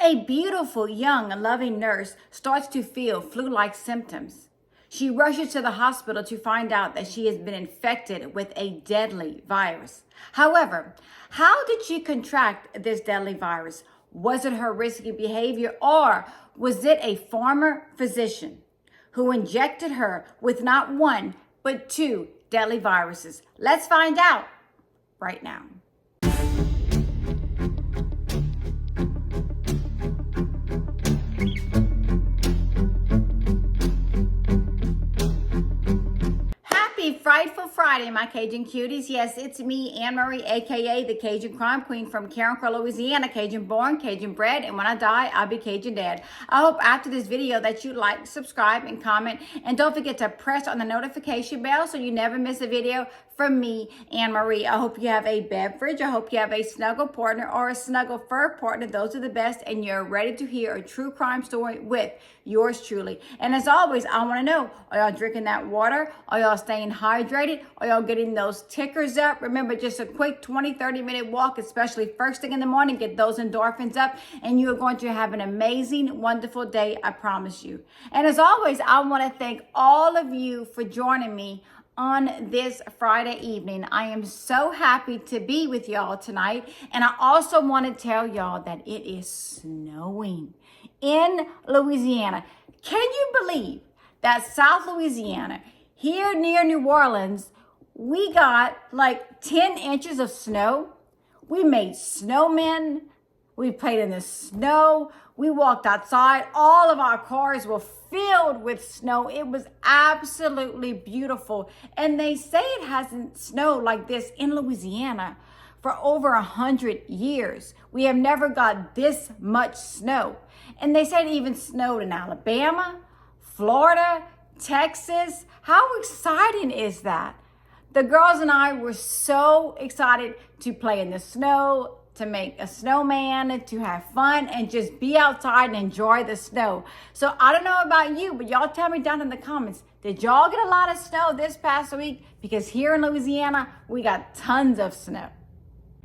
A beautiful, young, loving nurse starts to feel flu-like symptoms. She rushes to the hospital to find out that she has been infected with a deadly virus. However, how did she contract this deadly virus? Was it her risky behavior, or was it a former physician who injected her with not one, but two deadly viruses? Let's find out right now. Frightful Friday, my Cajun cuties. Yes, it's me, Anne-Marie, aka the Cajun Crime Queen from Carencro, Louisiana. Cajun born, Cajun bred, and when I die, I'll be Cajun dead. I hope after this video that you like, subscribe, and comment. And don't forget to press on the notification bell so you never miss a video from me, Anne-Marie. I hope you have a beverage. I hope you have a snuggle partner or a snuggle fur partner. Those are the best. And you're ready to hear a true crime story with yours truly. And as always, I want to know, are y'all drinking that water? Are y'all staying hydrated? Are y'all getting those tickers up? Remember, just a quick 20-30 minute walk, especially first thing in the morning, get those endorphins up, and you are going to have an amazing, wonderful day, I promise you. And as always, I want to thank all of you for joining me on this Friday evening. I am so happy to be with y'all tonight. And I also want to tell y'all that it is snowing in Louisiana. Can you believe that South Louisiana, here near New Orleans, we got like 10 inches of snow? We made snowmen. We played in the snow. We walked outside. All of our cars were filled with snow. It was absolutely beautiful. And they say it hasn't snowed like this in Louisiana for over 100 years. We have never got this much snow. And they said it even snowed in Alabama, Florida, Texas. How exciting is that? The girls and I were so excited to play in the snow, to make a snowman, to have fun, and just be outside and enjoy the snow. So I don't know about you, but y'all tell me down in the comments, did y'all get a lot of snow this past week? Because here in Louisiana, we got tons of snow.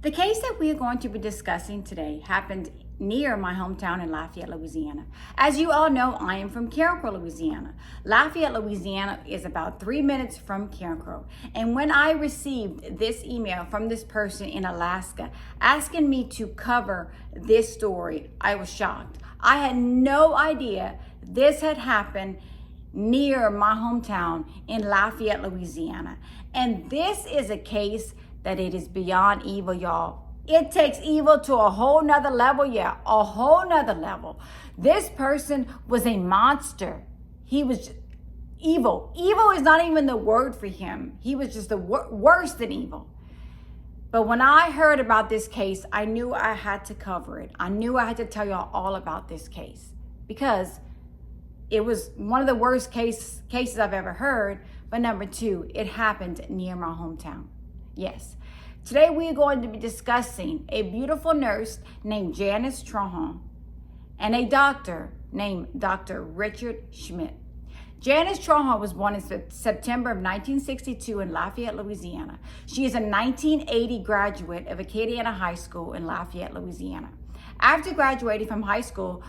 The case that we are going to be discussing today happened near my hometown in Lafayette, Louisiana. As you all know, I am from Carencro, Louisiana. Lafayette, Louisiana is about 3 minutes from Carencro. And when I received this email from this person in Alaska asking me to cover this story, I was shocked. I had no idea this had happened near my hometown in Lafayette, Louisiana. And this is a case that it is beyond evil, y'all. It takes evil to a whole nother level, yeah, a whole nother level. This person was a monster. He was evil. Evil is not even the word for him. He was just worse than evil. But when I heard about this case, I knew I had to cover it. I knew I had to tell y'all all about this case because it was one of the worst cases I've ever heard. But number two, it happened near my hometown. Yes. Today we are going to be discussing a beautiful nurse named Janice Trahan and a doctor named Dr. Richard SCHMIDT. Janice Trahan was born in September of 1962 in Lafayette, Louisiana. She is a 1980 graduate of Acadiana High School in Lafayette, Louisiana. After graduating from high school,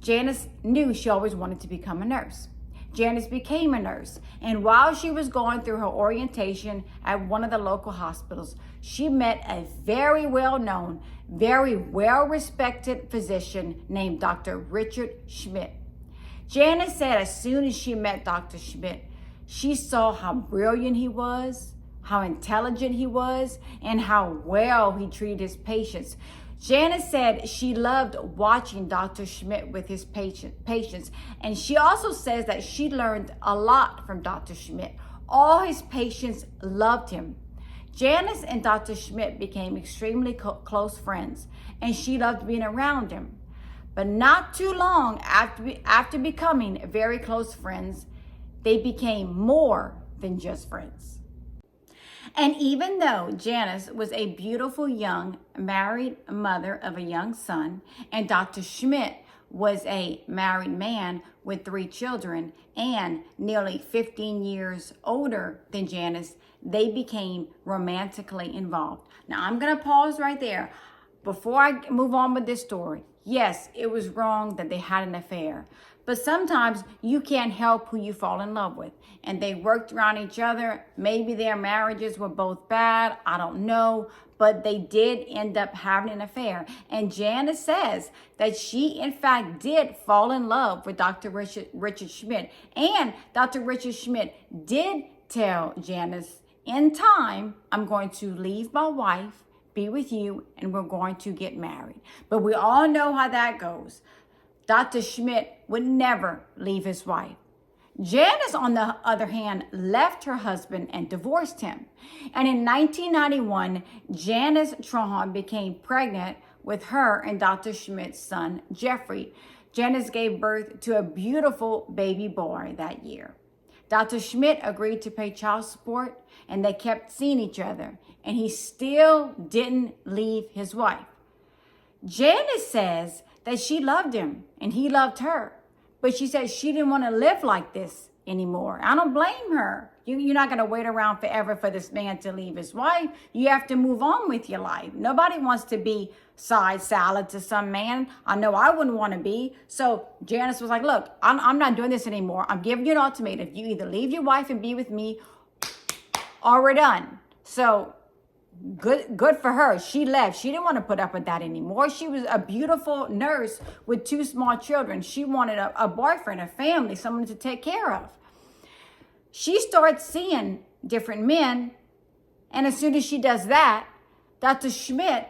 Janice knew she always wanted to become a nurse. Janice became a nurse, and while she was going through her orientation at one of the local hospitals, she met a very well-known, very well-respected physician named Dr. Richard SCHMIDT. Janice said as soon as she met Dr. SCHMIDT, she saw how brilliant he was, how intelligent he was, and how well he treated his patients. Janice said she loved watching Dr. SCHMIDT with his patients, and she also says that she learned a lot from Dr. SCHMIDT. All his patients loved him. Janice and Dr. SCHMIDT became extremely close friends, and she loved being around him. But not too long after becoming very close friends, they became more than just friends. And even though Janice was a beautiful young married mother of a young son, and Dr. SCHMIDT was a married man with 3 children and nearly 15 years older than Janice, they became romantically involved. Now, I'm going to pause right there. Before I move on with this story, Yes, it was wrong that they had an affair. But sometimes you can't help who you fall in love with. And they worked around each other. Maybe their marriages were both bad. I don't know. But they did end up having an affair. And Janice says that she, in fact, did fall in love with Dr. Richard SCHMIDT. And Dr. Richard SCHMIDT did tell Janice, in time, I'm going to leave my wife, be with you, and we're going to get married. But we all know how that goes. Dr. SCHMIDT would never leave his wife. Janice, on the other hand, left her husband and divorced him. And in 1991, Janice Trahan became pregnant with her and Dr. SCHMIDT's son, Jeffrey. Janice gave birth to a beautiful baby boy that year. Dr. SCHMIDT agreed to pay child support, and they kept seeing each other, and he still didn't leave his wife. Janice says that she loved him and he loved her, but she said she didn't want to live like this anymore. I don't blame her. You're not going to wait around forever for this man to leave his wife. You have to move on with your life. Nobody wants to be side salad to some man. I know I wouldn't want to be. So Janice was like, look, I'm not doing this anymore. I'm giving you an ultimatum. You either leave your wife and be with me, or we're done. So good for her. She left. She didn't want to put up with that anymore. She was a beautiful nurse with 2 small children. She wanted a boyfriend, a family, someone to take care of. She starts seeing different men, and as soon as she does that, Dr. SCHMIDT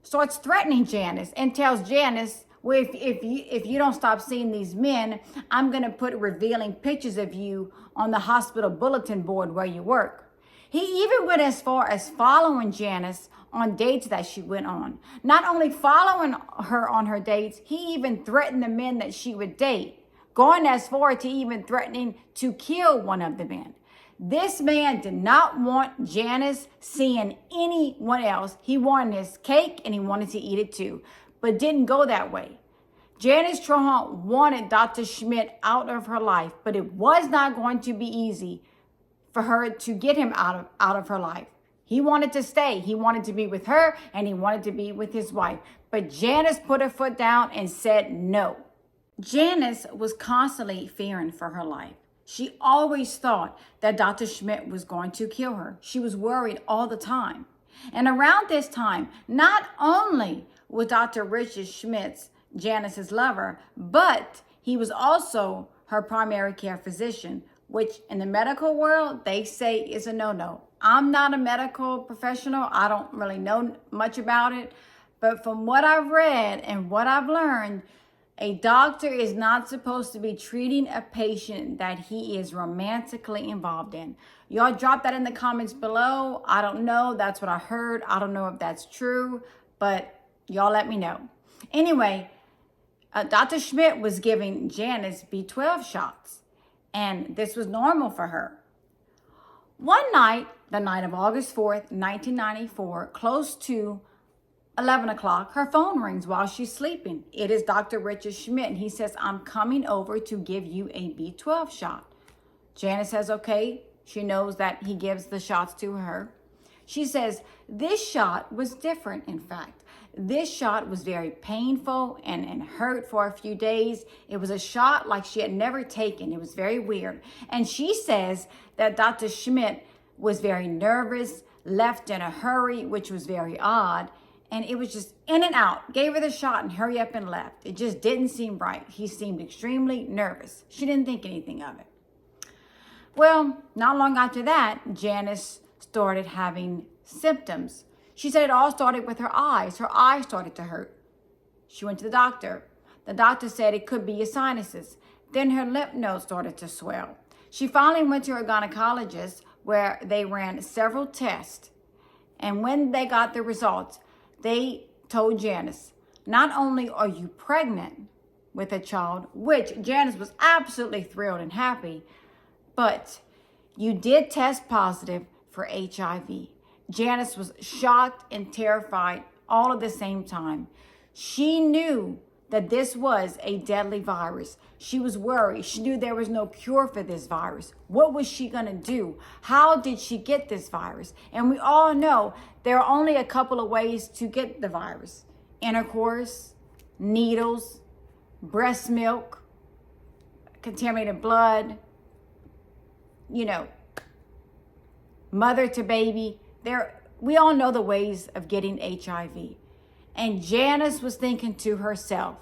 starts threatening Janice and tells Janice, well, if you don't stop seeing these men, I'm going to put revealing pictures of you on the hospital bulletin board where you work. He even went as far as following Janice on dates that she went on. Not only following her on her dates, he even threatened the men that she would date, going as far to even threatening to kill one of the men. This man did not want Janice seeing anyone else. He wanted his cake and he wanted to eat it too, but didn't go that way. Janice Trahan wanted Dr. SCHMIDT out of her life, but it was not going to be easy for her to get him out of her life. He wanted to stay. He wanted to be with her, and he wanted to be with his wife. But Janice put her foot down and said no. Janice was constantly fearing for her life. She always thought that Dr. SCHMIDT was going to kill her. She was worried all the time. And around this time, not only was Dr. Richard SCHMIDT Janice's lover, but he was also her primary care physician, which in the medical world, they say is a no-no. I'm not a medical professional. I don't really know much about it. But from what I've read and what I've learned, a doctor is not supposed to be treating a patient that he is romantically involved in. Y'all drop that in the comments below. I don't know. That's what I heard. I don't know if that's true, but y'all let me know. Anyway, Dr. SCHMIDT was giving Janice B12 shots, and this was normal for her. One night, the night of August 4th, 1994, close to 11 o'clock, her phone rings while she's sleeping. It is Dr. Richard SCHMIDT, and he says, I'm coming over to give you a B12 shot. Janice says, okay. She knows that he gives the shots to her. She says, this shot was different, in fact. This shot was very painful and hurt for a few days. It was a shot like she had never taken. It was very weird. And she says that Dr. SCHMIDT was very nervous, left in a hurry, which was very odd. And it was just in and out. Gave her the shot and hurry up and left. It just didn't seem right. He seemed extremely nervous. She didn't think anything of it. Well, not long after that, Janice started having symptoms. She said it all started with her eyes. Her eyes started to hurt. She went to the doctor. The doctor said it could be your sinuses. Then her lymph nodes started to swell. She finally went to her gynecologist where they ran several tests. And when they got the results, they told Janice, not only are you pregnant with a child, which Janice was absolutely thrilled and happy, but you did test positive for HIV. Janice was shocked and terrified all at the same time. She knew that this was a deadly virus. She was worried. She knew there was no cure for this virus. What was she going to do? How did she get this virus? And we all know there are only a couple of ways to get the virus: intercourse, needles, breast milk, contaminated blood, mother to baby. We all know the ways of getting HIV. And Janice was thinking to herself,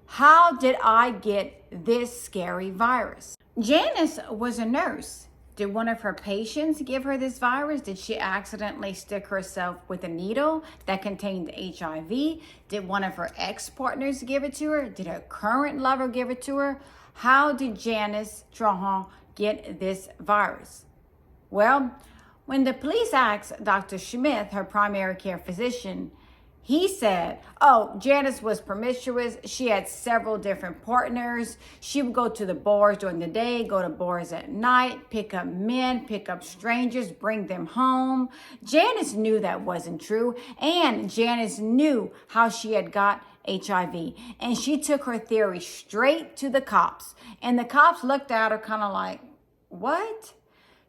how did I get this scary virus? Janice was a nurse. Did one of her patients give her this virus? Did she accidentally stick herself with a needle that contained HIV? Did one of her ex-partners give it to her? Did her current lover give it to her? How did Janice Trahan get this virus? Well, when the police asked Dr. SCHMIDT, her primary care physician, he said, Janice was promiscuous. She had several different partners. She would go to the bars during the day, go to bars at night, pick up men, pick up strangers, bring them home. Janice knew that wasn't true. And Janice knew how she had got HIV. And she took her theory straight to the cops. And the cops looked at her kind of like, what?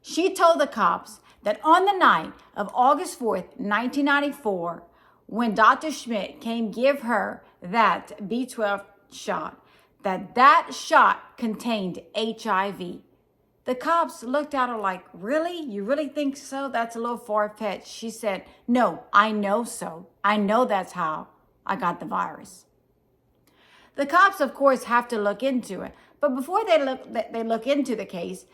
She told the cops that on the night of August 4th, 1994, when Dr. SCHMIDT came give her that B12 shot, that shot contained HIV. The cops looked at her like, really? You really think so? That's a little far-fetched. She said, no, I know so. I know that's how I got the virus. The cops, of course, have to look into it. But before they look into the case,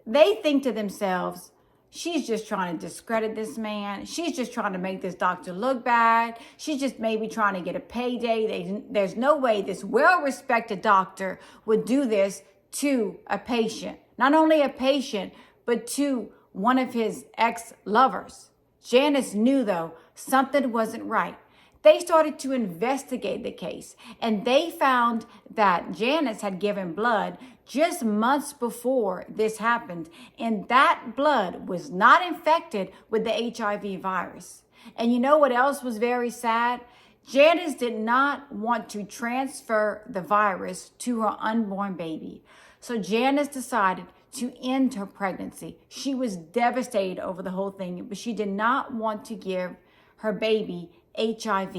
they think to themselves, she's just trying to discredit this man. She's just trying to make this doctor look bad. She's just maybe trying to get a payday. There's no way this well-respected doctor would do this to a patient. Not only a patient, but to one of his ex-lovers. Janice knew, though, something wasn't right. They started to investigate the case, and they found that Janice had given blood just months before this happened, and that blood was not infected with the HIV virus. And you know what else was very sad? Janice did not want to transfer the virus to her unborn baby. So Janice decided to end her pregnancy. She was devastated over the whole thing, but she did not want to give her baby HIV.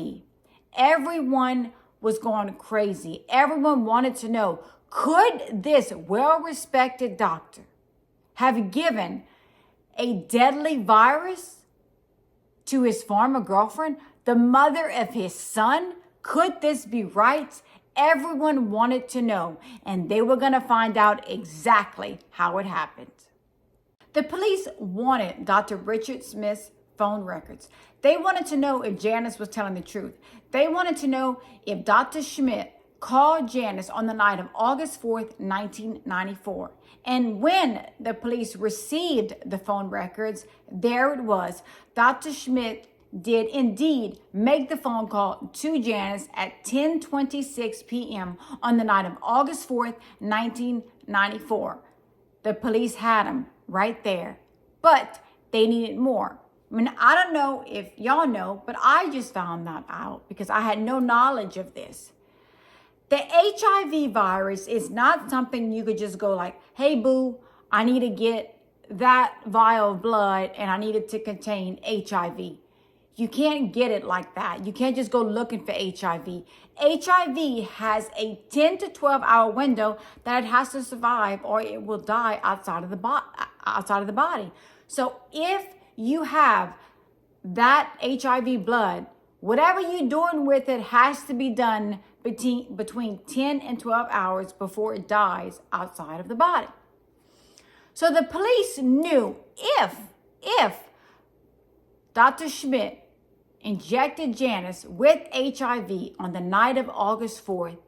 Everyone was going crazy. Everyone wanted to know, could this well-respected doctor have given a deadly virus to his former girlfriend, the mother of his son? Could this be right? Everyone wanted to know, and they were going to find out exactly how it happened. The police wanted Dr. Richard Smith's phone records. They wanted to know if Janice was telling the truth. They wanted to know if Dr. SCHMIDT called Janice on the night of August 4th, 1994. And when the police received the phone records, there it was. Dr. SCHMIDT did indeed make the phone call to Janice at 10:26 p.m. on the night of August 4th, 1994. The police had him right there, but they needed more. I mean, I don't know if y'all know, but I just found that out because I had no knowledge of this. The HIV virus is not something you could just go like, hey, boo, I need to get that vial of blood and I need it to contain HIV. You can't get it like that. You can't just go looking for HIV. HIV has a 10 to 12 hour window that it has to survive or it will die outside of the body. So if you have that HIV blood, whatever you're doing with it has to be done between 10 and 12 hours before it dies outside of the body. So the police knew if Dr. SCHMIDT injected Janice with HIV on the night of August 4th,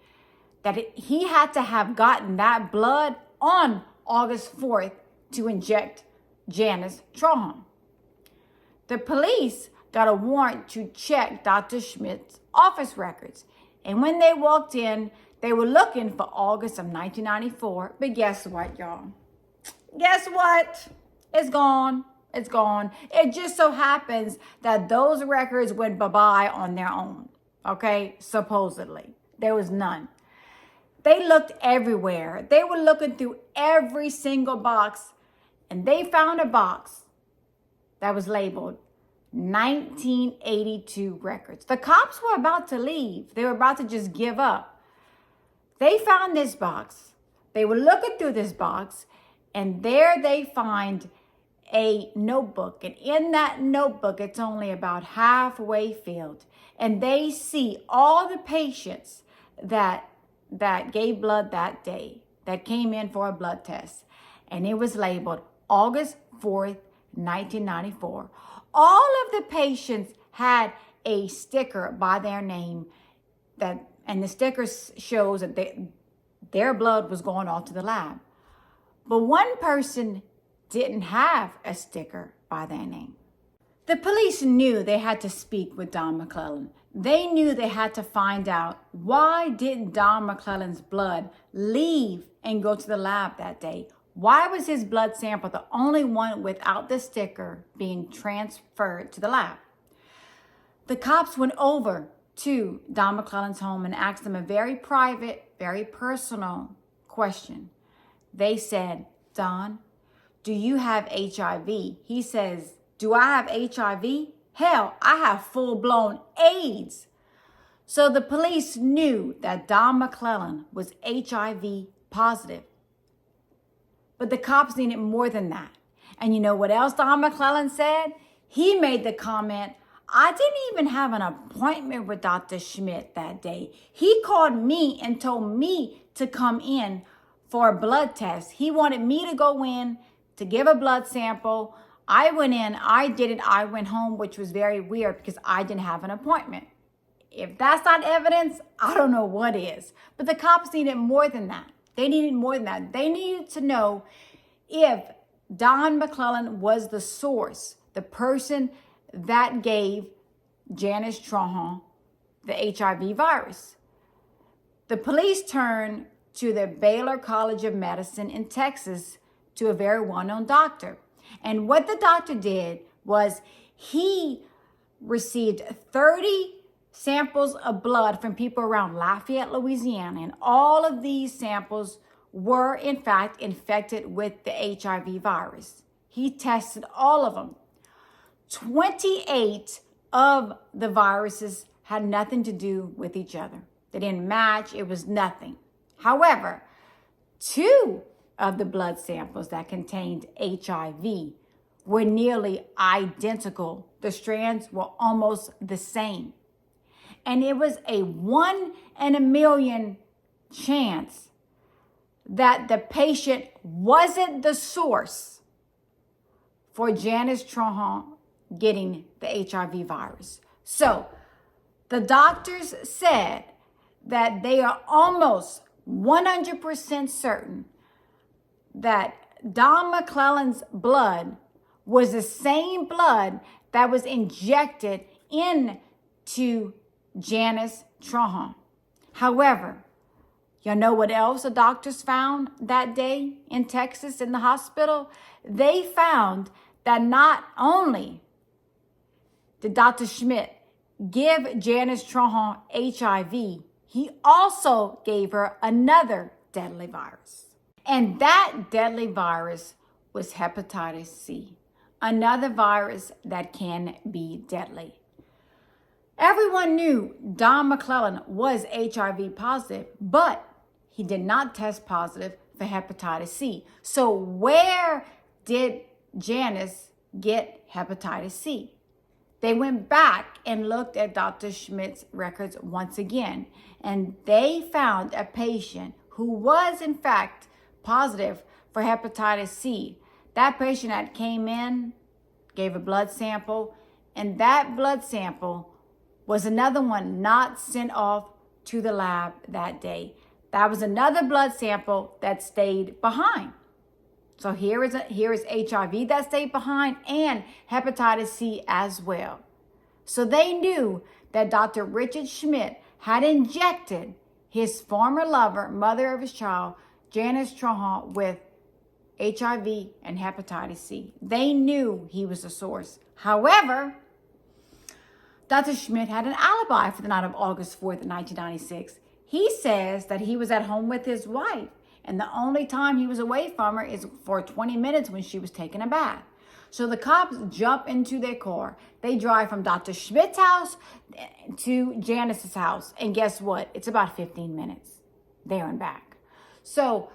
that he had to have gotten that blood on August 4th to inject Janice Trahan. The police got a warrant to check Dr. SCHMIDT's office records. And when they walked in, they were looking for August of 1994. But guess what, y'all? Guess what? It's gone. It's gone. It just so happens that those records went bye-bye on their own. Okay? Supposedly. There was none. They looked everywhere. They were looking through every single box. And they found a box that was labeled 1982 records. The cops were about to leave. They were about to just give up. They found this box. They were looking through this box, and there they find a notebook. And in that notebook, it's only about halfway filled. And they see all the patients that gave blood that day, that came in for a blood test. And it was labeled August 4th, 1994. All of the patients had a sticker by their name, and the sticker shows that their blood was going off to the lab. But one person didn't have a sticker by their name. The police knew they had to speak with Don McClellan. They knew they had to find out, why didn't Don McClellan's blood leave and go to the lab that day? Why was his blood sample the only one without the sticker being transferred to the lab? The cops went over to Don McClellan's home and asked him a very private, very personal question. They said, "Don, do you have HIV?" He says, "Do I have HIV? Hell, I have full-blown AIDS." So the police knew that Don McClellan was HIV positive. But the cops needed more than that. And you know what else Don McClellan said? He made the comment, "I didn't even have an appointment with Dr. SCHMIDT that day. He called me and told me to come in for a blood test. He wanted me to go in to give a blood sample. I went in, I did it, I went home," which was very weird because I didn't have an appointment. If that's not evidence, I don't know what is. But the cops needed more than that. They needed more than that. They needed to know if Don McClellan was the source, the person that gave Janice Trahan the HIV virus. The police turned to the Baylor College of Medicine in Texas to a very well-known doctor. And what the doctor did was he received 30 samples of blood from people around Lafayette, Louisiana, and all of these samples were in fact infected with the HIV virus. He tested all of them. 28 of the viruses had nothing to do with each other. They didn't match, it was nothing. However, 2 of the blood samples that contained HIV were nearly identical. The strands were almost the same. And it was a 1 in a million chance that the patient wasn't the source for Janice Trahan getting the HIV virus. So the doctors said that they are almost 100% certain that Don McClellan's blood was the same blood that was injected into Janice Trahan. However, y'all know what else the doctors found that day in Texas in the hospital? They found that not only did Dr. SCHMIDT give Janice Trahan HIV, he also gave her another deadly virus. And that deadly virus was hepatitis C, another virus that can be deadly. Everyone knew Don McClellan was HIV positive, but he did not test positive for hepatitis C. So where did Janice get hepatitis C? They went back and looked at Dr. SCHMIDT's records once again, and they found a patient who was in fact positive for hepatitis C. That patient that came in, gave a blood sample, and that blood sample was another one not sent off to the lab that day. That was another blood sample that stayed behind. So here is HIV that stayed behind and hepatitis C as well. So they knew that Dr. Richard SCHMIDT had injected his former lover, mother of his child, Janice Trahan, with HIV and hepatitis C. They knew he was the source. However, Dr. SCHMIDT had an alibi for the night of August 4th, 1996. He says that he was at home with his wife, and the only time he was away from her is for 20 minutes when she was taking a bath. So the cops jump into their car. They drive from Dr. SCHMIDT's house to Janice's house. And guess what? It's about 15 minutes there and back. So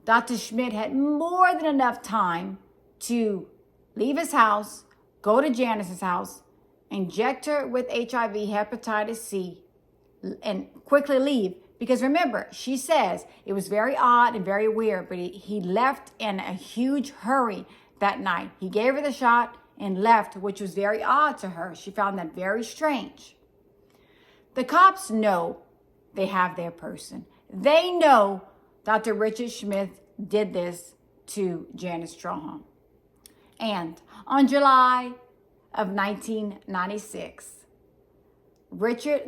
Dr. SCHMIDT had more than enough time to leave his house, go to Janice's house, inject her with HIV, hepatitis C, and quickly leave. Because remember, she says it was very odd and very weird, but he left in a huge hurry that night. He gave her the shot and left, which was very odd to her. She found that very strange. The cops know they have their person. They know Dr. Richard SCHMIDT did this to Janice Trahan. And on July of 1996,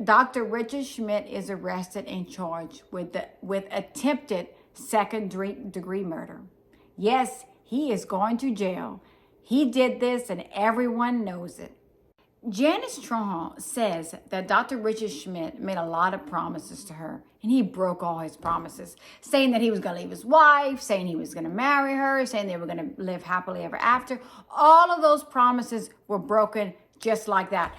Dr. Richard SCHMIDT is arrested and charged with attempted second-degree murder. Yes, he is going to jail. He did this and everyone knows it. Janice Trahan says that Dr. Richard SCHMIDT made a lot of promises to her, and he broke all his promises, saying that he was going to leave his wife, saying he was going to marry her, saying they were going to live happily ever after. All of those promises were broken just like that.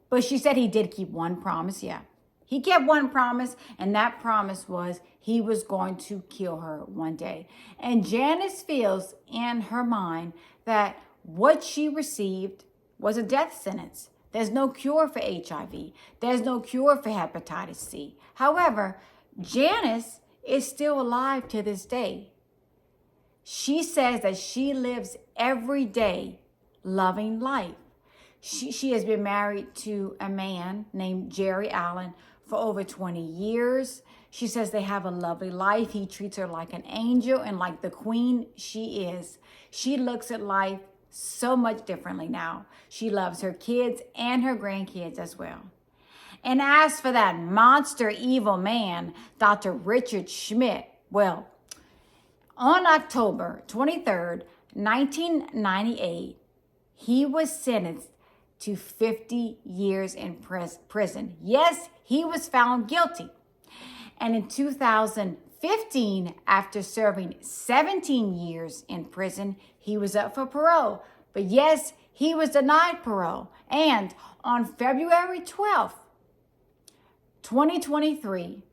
But she said he did keep one promise, yeah. He kept one promise, and that promise was he was going to kill her one day. And Janice feels in her mind that what she received was a death sentence. There's no cure for HIV. There's no cure for hepatitis C. However, Janice is still alive to this day. She says that she lives every day loving life. She has been married to a man named Jerry Allen for over 20 years. She says they have a lovely life. He treats her like an angel and like the queen she is. She looks at life so much differently now. She loves her kids and her grandkids as well. And as for that monster evil man, Dr. Richard SCHMIDT, well, on October 23rd, 1998, he was sentenced to 50 years in prison. Yes, he was found guilty. And in 2015, after serving 17 years in prison, he was up for parole. But yes, he was denied parole. And on February 12th, 2023,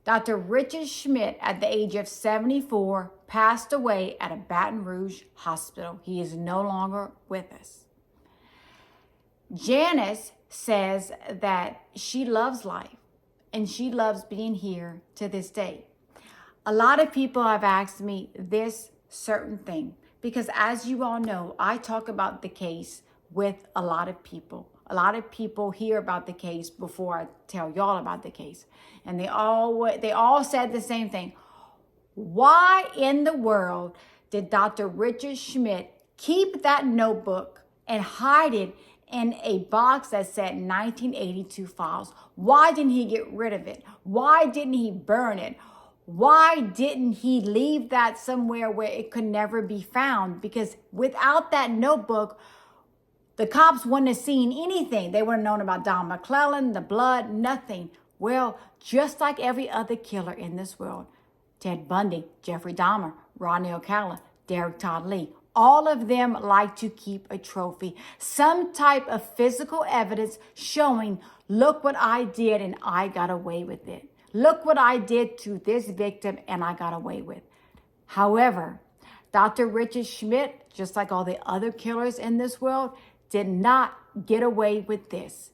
Dr. Richard SCHMIDT, at the age of 74, passed away at a Baton Rouge hospital. He is no longer with us. Janice says that she loves life and she loves being here to this day. A lot of people have asked me this certain thing because, as you all know, I talk about the case with a lot of people. A lot of people hear about the case before I tell y'all about the case. And they all said the same thing. Why in the world did Dr. Richard SCHMIDT keep that notebook and hide it in a box that said 1982 files? Why didn't he get rid of it? Why didn't he burn it? Why didn't he leave that somewhere where it could never be found? Because without that notebook, the cops wouldn't have seen anything. They wouldn't have known about Don McClellan, the blood, nothing. Well, just like every other killer in this world, Ted Bundy, Jeffrey Dahmer, Rodney O'Callaghan, Derek Todd Lee, all of them like to keep a trophy, some type of physical evidence showing, look what I did and I got away with it. Look what I did to this victim and I got away with. However, Dr. Richard SCHMIDT, just like all the other killers in this world, did not get away with this.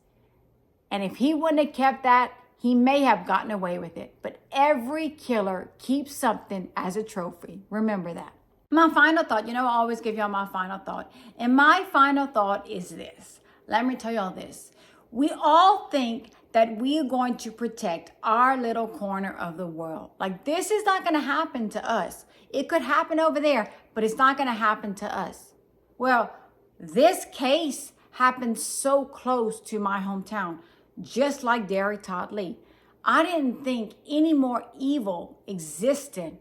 And if he wouldn't have kept that, he may have gotten away with it. But every killer keeps something as a trophy. Remember that. My final thought, I always give y'all my final thought. And my final thought is this. Let me tell y'all this. We all think that we are going to protect our little corner of the world. Like, this is not going to happen to us. It could happen over there, but it's not going to happen to us. Well, this case happened so close to my hometown, just like Derek Todd Lee. I didn't think any more evil existed.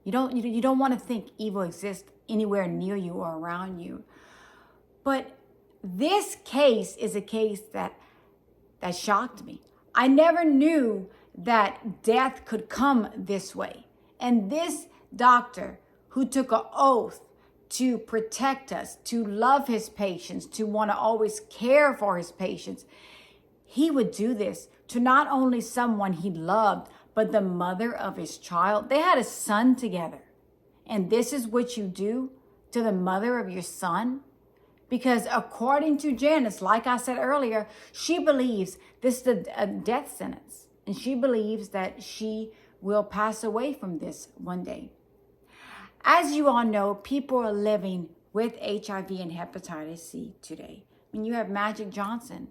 You don't want to think evil exists anywhere near you or around you. But this case is a case that shocked me. I never knew that death could come this way. And this doctor who took an oath to protect us, to love his patients, to want to always care for his patients, he would do this to not only someone he loved, but the mother of his child. They had a son together. And this is what you do to the mother of your son? Because according to Janice, like I said earlier, she believes this is a death sentence. And she believes that she will pass away from this one day. As you all know, people are living with HIV and hepatitis C today. I mean, you have Magic Johnson.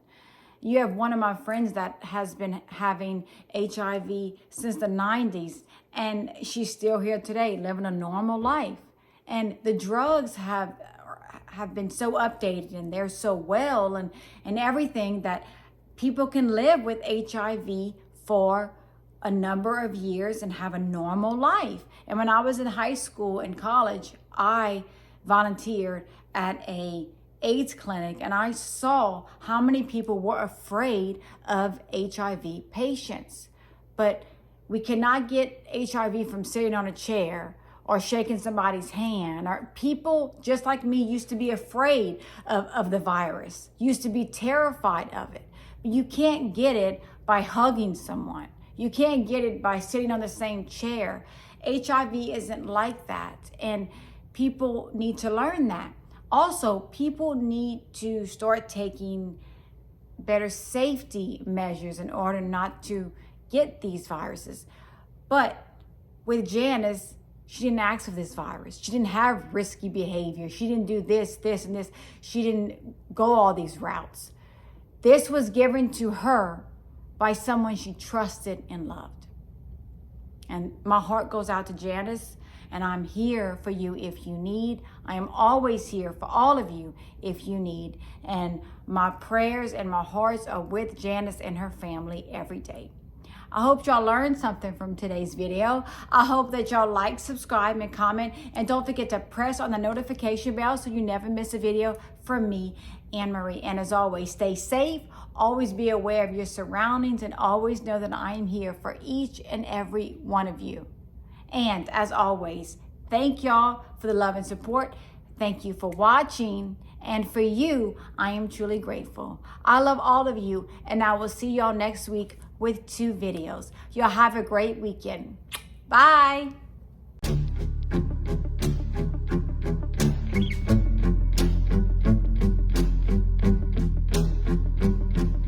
You have one of my friends that has been having HIV since the 90s, and she's still here today, living a normal life. And the drugs have been so updated, and they're so well and everything, that people can live with HIV for a number of years and have a normal life. And when I was in high school and college, I volunteered at a AIDS clinic, and I saw how many people were afraid of HIV patients. But we cannot get HIV from sitting on a chair or shaking somebody's hand. Or people just like me used to be afraid of the virus, used to be terrified of it. But you can't get it by hugging someone. You can't get it by sitting on the same chair. HIV isn't like that, and people need to learn that. Also, people need to start taking better safety measures in order not to get these viruses. But with Janice, she didn't ask for this virus. She didn't have risky behavior. She didn't do this, and this. She didn't go all these routes. This was given to her by someone she trusted and loved. And my heart goes out to Janice. And I'm here for you if you need. I am always here for all of you if you need. And my prayers and my hearts are with Janice and her family every day. I hope y'all learned something from today's video. I hope that y'all like, subscribe, and comment. And don't forget to press on the notification bell so you never miss a video from me, Anne Marie. And as always, stay safe. Always be aware of your surroundings, and always know that I am here for each and every one of you. And as always, thank y'all for the love and support. Thank you for watching. And for you, I am truly grateful. I love all of you, and I will see y'all next week with 2 videos. Y'all have a great weekend. Bye.